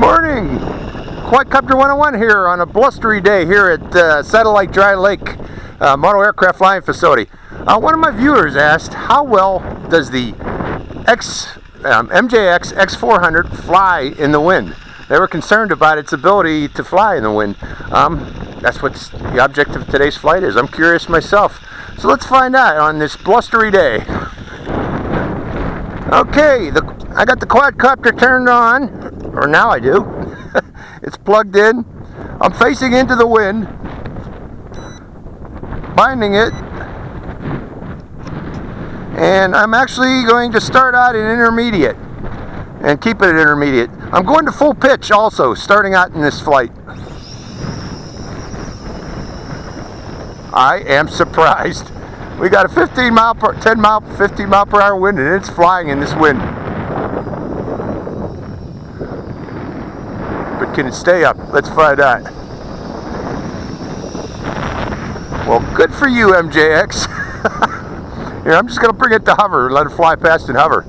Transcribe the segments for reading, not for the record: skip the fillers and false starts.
Morning! Quadcopter 101 here on a blustery day here at Satellite Dry Lake Model Aircraft Flying Facility. One of my viewers asked, how well does the MJX X400 fly in the wind? They were concerned about its ability to fly in the wind. That's what the object of today's flight is. I'm curious myself. So let's find out on this blustery day. Okay, I got the quadcopter turned on. Or now I do. It's plugged in. I'm facing into the wind, binding it, and I'm actually going to start out in intermediate and keep it at intermediate. I'm going to full pitch also, starting out in this flight. I am surprised. We got a 15 mile per hour wind, and it's flying in this wind. Can it stay up? Let's find out. Well, good for you, MJX. Here, I'm just going to bring it to hover and let it fly past and hover.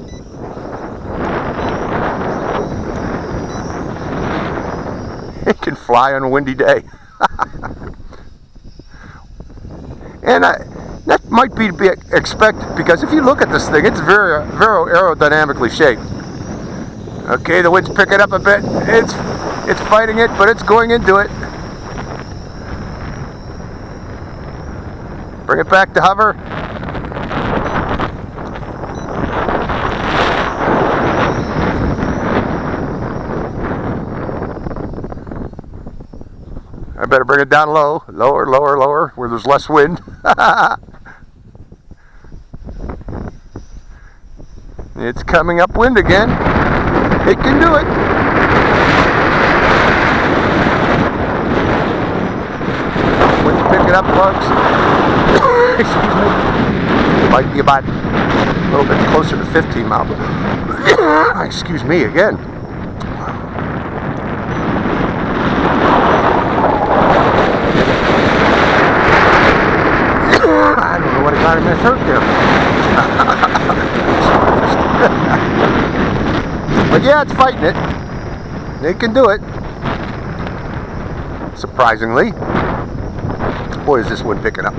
It can fly on a windy day. And that might be to be expected, because if you look at this thing, it's very aerodynamically shaped. Okay, the wind's picking up a bit. It's fighting it, but it's going into it. Bring it back to hover. I better bring it down low. Lower, lower, lower, where there's less wind. It's coming upwind again. It can do it. Pick it up, folks. Excuse me. It might be about a little bit closer to 15 miles. Excuse me again. I don't know what got him hurt there. But yeah, it's fighting it. They can do it. Surprisingly. Boy, is this one picking up.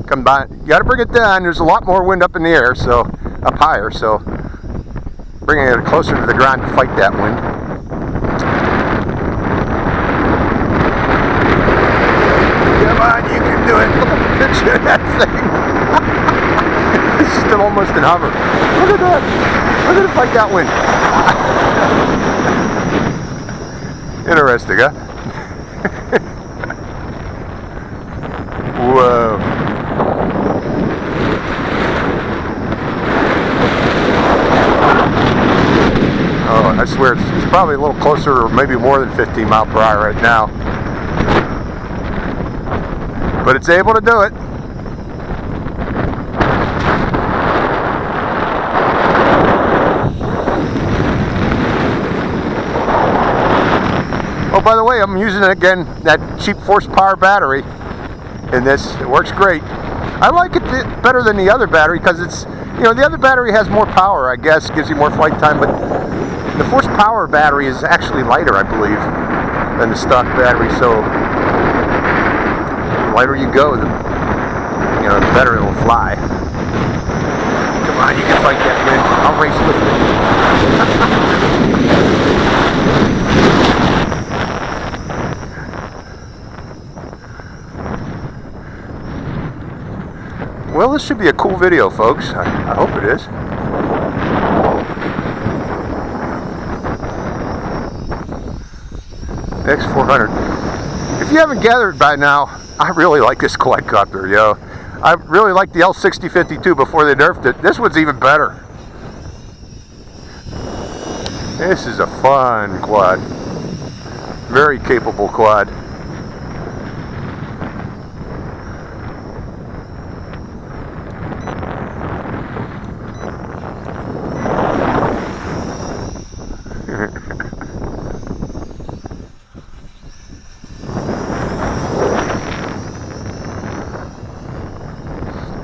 Come by. You got to bring it down. There's a lot more wind up in the air, so up higher. So bringing it closer to the ground to fight that wind. Come on, you can do it. Look at the picture of that thing. It's still almost in hover. Look at that. Look at it fight that wind. Interesting, huh? Whoa. Oh, I swear it's probably a little closer, or maybe more than 15 miles per hour right now. But it's able to do it. Oh, by the way, I'm using again that cheap force power battery in this. It works great. I like it better than the other battery because it's, you know, the other battery has more power, I guess, gives you more flight time, but the force power battery is actually lighter, I believe, than the stock battery. So the lighter you go, the better it'll fly. Come on, you can fight that wind. I'll race with you. Well, this should be a cool video, folks. I hope it is. X400. If you haven't gathered by now, I really like this quadcopter, yo. I really liked the L6052 before they nerfed it. This one's even better. This is a fun quad. Very capable quad.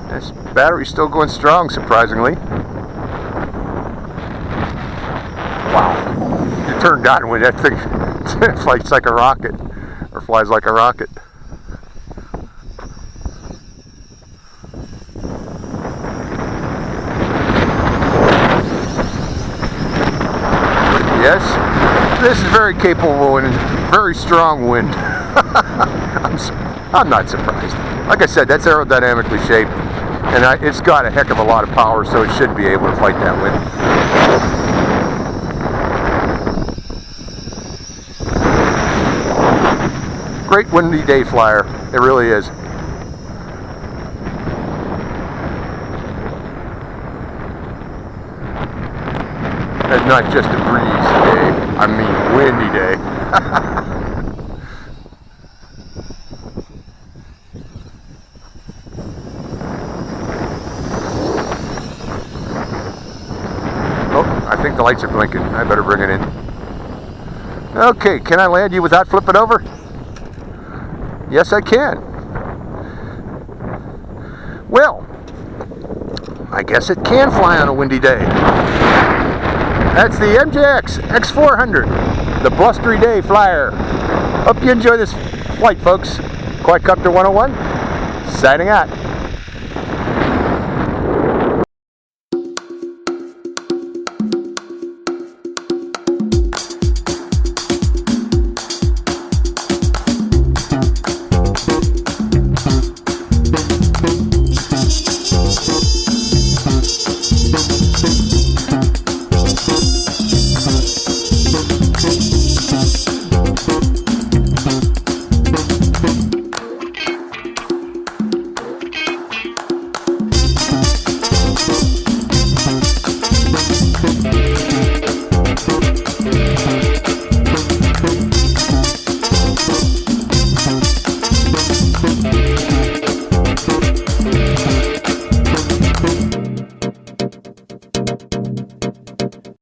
This battery's still going strong, surprisingly. Wow. You turned on when that thing flies like a rocket, or flies like a rocket. Yes, this is very capable and very strong wind. I'm not surprised. Like I said, that's aerodynamically shaped, and it's got a heck of a lot of power, so it should be able to fight that wind. Great windy day flyer, it really is. It's not just a breeze day, I mean windy day. Oh, I think the lights are blinking. I better bring it in. Okay, can I land you without flipping over? Yes, I can. Well, I guess it can fly on a windy day. That's the MJX X400, the blustery day flyer. Hope you enjoy this flight, folks. Quadcopter 101, signing out.